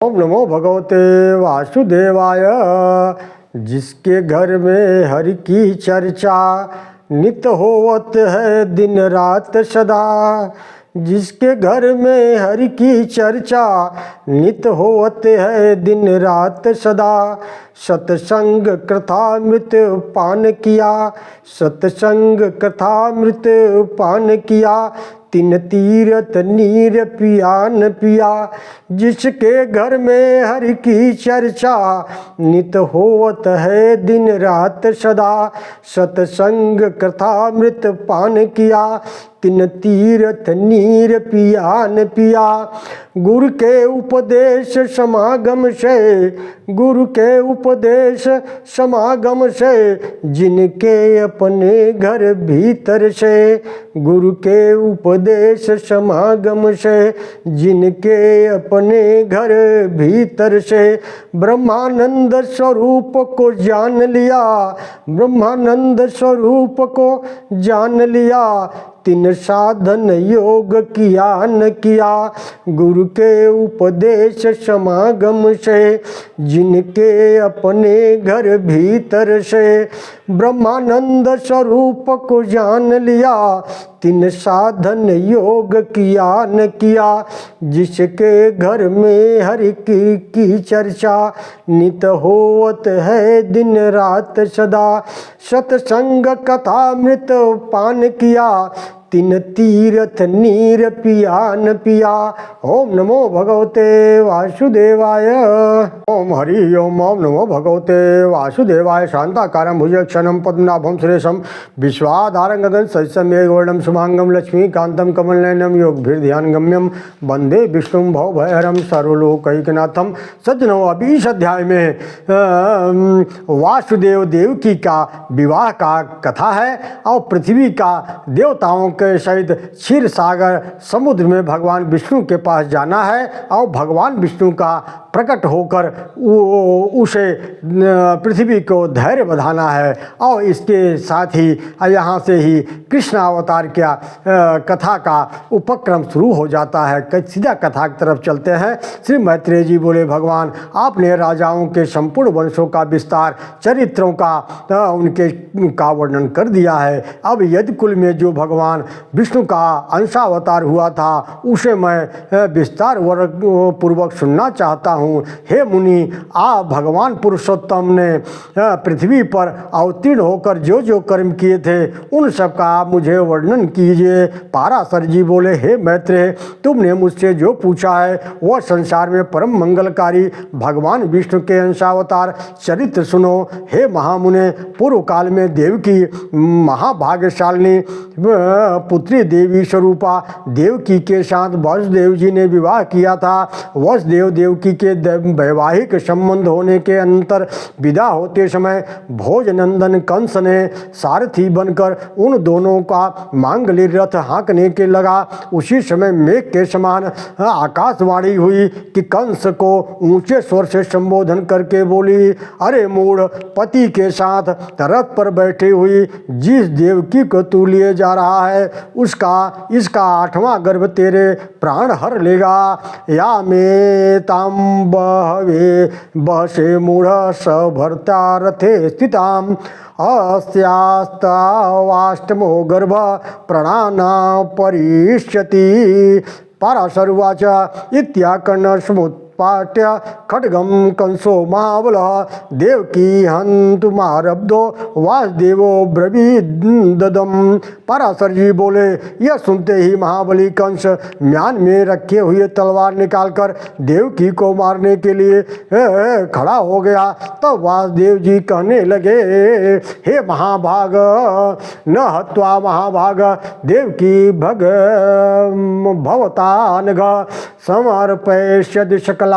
ओम नमो भगवते वासुदेवाय। जिसके घर में हरि की चर्चा नित होवत है दिन रात सदा। जिसके घर में हरि की चर्चा नित होवत है दिन रात सदा। सत्संग कथामृत पान किया, सत्संग कथामृत पान किया। तीन तीरथ नीर पिया न पिया। जिसके घर में हरि की चर्चा नित होवत है दिन रात सदा। सत्संग कथामृत पान किया, तीन तीरथ नीर पिया न पिया। गुरु के उपदेश समागम से, गुरु के उपदेश समागम से। जिनके अपने घर भीतर से, गुरु के उपदेश समागम से। जिनके अपने घर भीतर से। ब्रह्मानंद स्वरूप को जान लिया, ब्रह्मानंद स्वरूप को जान लिया। तीन साधन योग किया न किया। गुरु के उपदेश समागम से। जिनके अपने घर भीतर से। ब्रह्मानंद स्वरूप को जान लिया। तीन साधन योग किया न किया। जिसके घर में हरि की चर्चा नित होवत है दिन रात सदा। सत्संग कथामृत पान किया, तीन तीरथ नीर पिया न पिया। ओम नमो भगवते वासुदेवाय। ओम हरि ओम। ओम नमो भगवते वासुदेवाय। शांताकारं भुजक्षणं पद्मनाभं सुरेशं विश्वाधारं गगन सत्समेघवर्णं शुभांगं लक्ष्मीकान्तं कमलनयनं योगभिर्ध्यानगम्यं वंदे विष्णुं भवभयहरं सर्वलोकैकनाथं। सज्जनों, अभी इस अध्याय में वासुदेव देवकी का विवाह का कथा है और पृथ्वी का देवताओं के सहित क्षीर सागर समुद्र में भगवान विष्णु के पास जाना है और भगवान विष्णु का प्रकट होकर उसे पृथ्वी को धैर्य बधाना है। और इसके साथ ही यहाँ से ही कृष्ण अवतार क्या कथा का उपक्रम शुरू हो जाता है। सीधा कथा की तरफ चलते हैं। श्री मैत्रेय जी बोले, भगवान आपने राजाओं के संपूर्ण वंशों का विस्तार, चरित्रों का उनके का वर्णन कर दिया है। अब यदि कुल में जो भगवान विष्णु का अंशावतार हुआ था उसे मैं विस्तार पूर्वक सुनना चाहता हूँ। हे मुनि, आप भगवान पुरुषोत्तम ने पृथ्वी पर अवतीर्ण होकर जो जो कर्म किए थे उन सब का आप मुझे वर्णन कीजिए। पाराशर जी बोले, हे मैत्रेय, तुमने मुझसे जो पूछा है वह संसार में परम मंगलकारी भगवान विष्णु के अंशावतार चरित्र सुनो। हे महामुने, पूर्व काल में देवकी महाभाग्यशालिनी पुत्री देवी स्वरूपा देवकी के साथ वसुदेव जी ने विवाह किया था। वसुदेव देवकी के वैवाहिक संबंध होने के अंतर विदा होते समय भोजनंदन कंस ने सारथी बनकर उन दोनों का मांगल्य रथ हाँकने के लगा। उसी समय मेघ के समान आकाशवाणी हुई कि कंस को ऊंचे स्वर से संबोधन करके बोली, अरे मूढ़, पति के साथ रथ पर बैठी हुई जिस देवकी को तू लिए जा रहा है उसका इसका 8वां गर्भ तेरे प्राण हर लेगा। या में ताम बहवे बसे मूढ़ सभर्ता रथे स्थिताम। अस्यास्तावाष्टमो गर्भ प्रणाना परिष्यति। पाराशरुवाच इत्याकर्णसमुत्पाट्य खड्गं कंसो महाबलः देवकी हन्तुमारब्धो वासुदेवो ब्रवीददम्। पराशर जी बोले, यह सुनते ही महाबली कंस म्यान में रखे हुए तलवार निकालकर देवकी को मारने के लिए खड़ा हो गया। तब वासुदेव जी कहने लगे, हे महाभाग, न हत्वा महाभाग देवकी भवतानघ समर्पयिष्यति सकलान्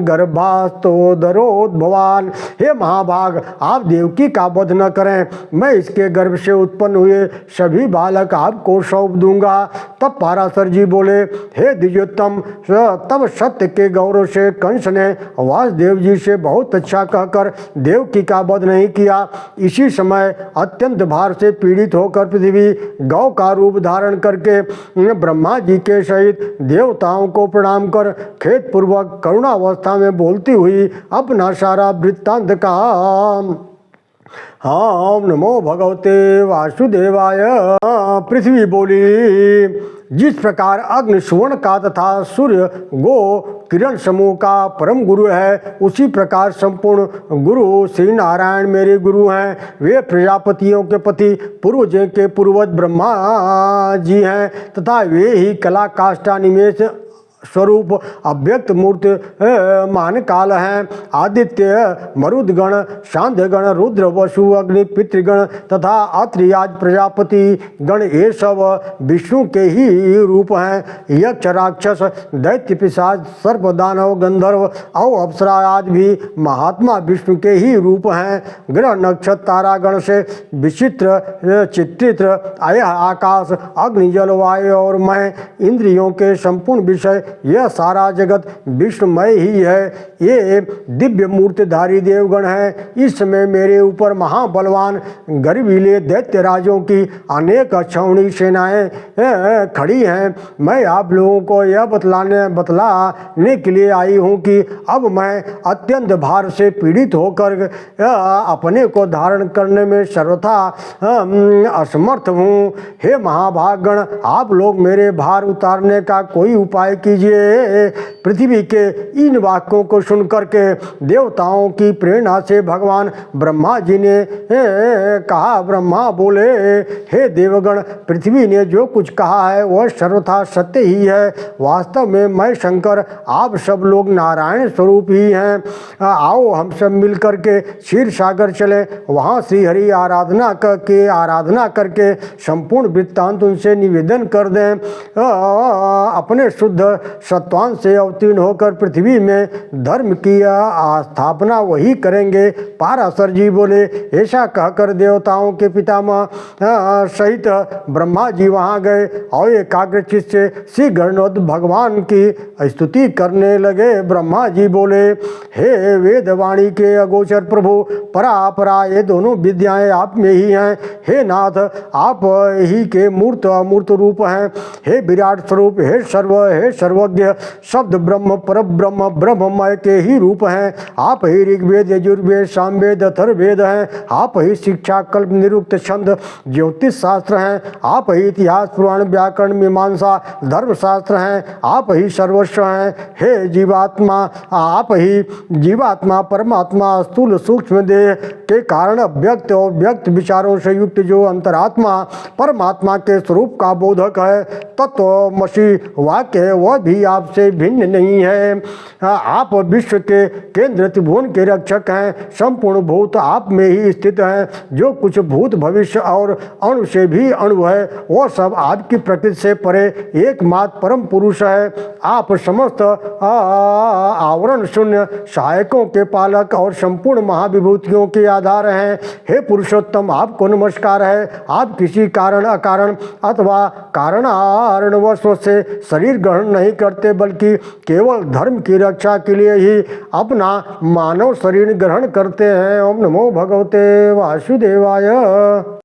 गर्भान् वास्तोदरोद्भवान। हे महाभाग, आप देवकी का वध न करें, मैं इसके गर्भ से उत्पन्न हुए सभी बालक आपको सौंप दूंगा। तब पराशर जी बोले, हे द्विजोत्तम, तब सत्य के गौरव से कंस ने वासुदेव जी से बहुत अच्छा कहकर देवकी का वध नहीं किया। इसी समय अत्यंत भार से पीड़ित होकर पृथ्वी गौ का रूप धारण करके ब्रह्मा जी के सहित देवताओं को प्रणाम कर खेद पूर्वक करुणावस्था में बोलती हुई अपना सारा वृत्तांत कहा। ओम नमो भगवते वासुदेवाय। पृथ्वी बोली, जिस प्रकार अग्नि सुवर्ण का तथा सूर्य गो किरण समूह का परम गुरु है, उसी प्रकार संपूर्ण गुरु श्री नारायण मेरे गुरु हैं। वे प्रजापतियों के पति पूर्वजों के पूर्वज ब्रह्मा जी हैं तथा वे ही कला काष्ठा निमेष स्वरूप अव्यक्त मूर्त मान काल हैं। आदित्य, मरुदगण, सांध्यगण, रुद्र, वसु, अग्नि, पितृगण तथा अत्रियाज प्रजापति गण ये सब विष्णु के ही रूप हैं। यक्ष, राक्षस, दैत्य, पिशाच, सर्प, दानव, गंधर्व और अप्सरा आदि भी महात्मा विष्णु के ही रूप हैं। ग्रह, नक्षत्र, तारागण से विचित्र चित्रित आकाश, अग्नि, जल, वायु और मैं इंद्रियों के संपूर्ण विषय, यह सारा जगत विष्णुमय ही है। ये दिव्य मूर्तिधारी देवगण हैं। इस समय मेरे ऊपर महाबलवान गर्वीले दैत्य राजों की अनेक अक्षौणी सेनाएं खड़ी हैं। मैं आप लोगों को यह बतलाने के लिए आई हूँ कि अब मैं अत्यंत भार से पीड़ित होकर अपने को धारण करने में सर्वथा असमर्थ हूँ। हे महाभागगण, आप लोग मेरे भार उतारने का कोई उपाय कीजिए। पृथ्वी के इन वाक्यों को सुन करके देवताओं की प्रेरणा से भगवान ब्रह्मा जी ने कहा। ब्रह्मा बोले, हे देवगण, पृथ्वी ने जो कुछ कहा है वह सर्वथा सत्य ही है। वास्तव में मैं शंकर, आप सब लोग नारायण स्वरूप ही हैं। आओ हम सब मिल करके क्षीर सागर चले, वहाँ श्री हरि आराधना करके संपूर्ण वृत्तांत उनसे निवेदन कर दें। अपने शुद्ध सत्वांश से अवतीर्ण होकर पृथ्वी में धर्म की स्थापना वही करेंगे। पराशर जी बोले, ऐसा कहकर देवताओं के पितामह सहित ब्रह्मा जी वहाँ गए और एकाग्रचित्त से श्री गणोत भगवान की स्तुति करने लगे। ब्रह्मा जी बोले, हे वेदवाणी के अगोचर प्रभु, परापरा ये दोनों विद्याएं आप में ही हैं। हे नाथ, आप ही के मूर्त अमूर्त रूप हैं। हे विराट स्वरूप, हे सर्वज्ञ, शब्द ब्रह्म, पर ब्रह्म, ब्रह्ममय के ही रूप हैं। आप ही ऋग्वेद, यजुर्वेद, सामवेद, अथर्ववेद हैं। आप ही शिक्षा, कल्प, निरुक्त, छंद, ज्योतिष शास्त्र हैं। आप ही इतिहास, पुराण, व्याकरण, मीमांसा, धर्मशास्त्र हैं। आप ही सर्वस्व हैं। हे जीवात्मा, आप ही जीवात्मा, परमात्मा, स्थूल सूक्ष्म देह के कारण व्यक्त और व्यक्त विचारों से युक्त जो अंतरात्मा परमात्मा के स्वरूप का बोधक है, तत्वमसि वाक्य वह भी आपसे भिन्न नहीं है। आप विश्व के केंद्र त्रिभुवन के रक्षक हैं। संपूर्ण भूत आप में ही स्थित हैं। जो कुछ भूत, भविष्य और अणु से भी अणु है, वह सब आपकी प्रकृति से परे एकमात्र परम पुरुष है। आप समस्त आवरण शून्य सहायकों के पालक और संपूर्ण महाविभूतियों के आधार हैं। हे पुरुषोत्तम, आपको नमस्कार है। आप किसी कारण, अकारण अथवा कारणारणवश से शरीर ग्रहण नहीं करते, बल्कि केवल धर्म की रक्षा के लिए ही अपना मानव शरीर ग्रहण करते हैं। ओम नमो भगवते वासुदेवाय।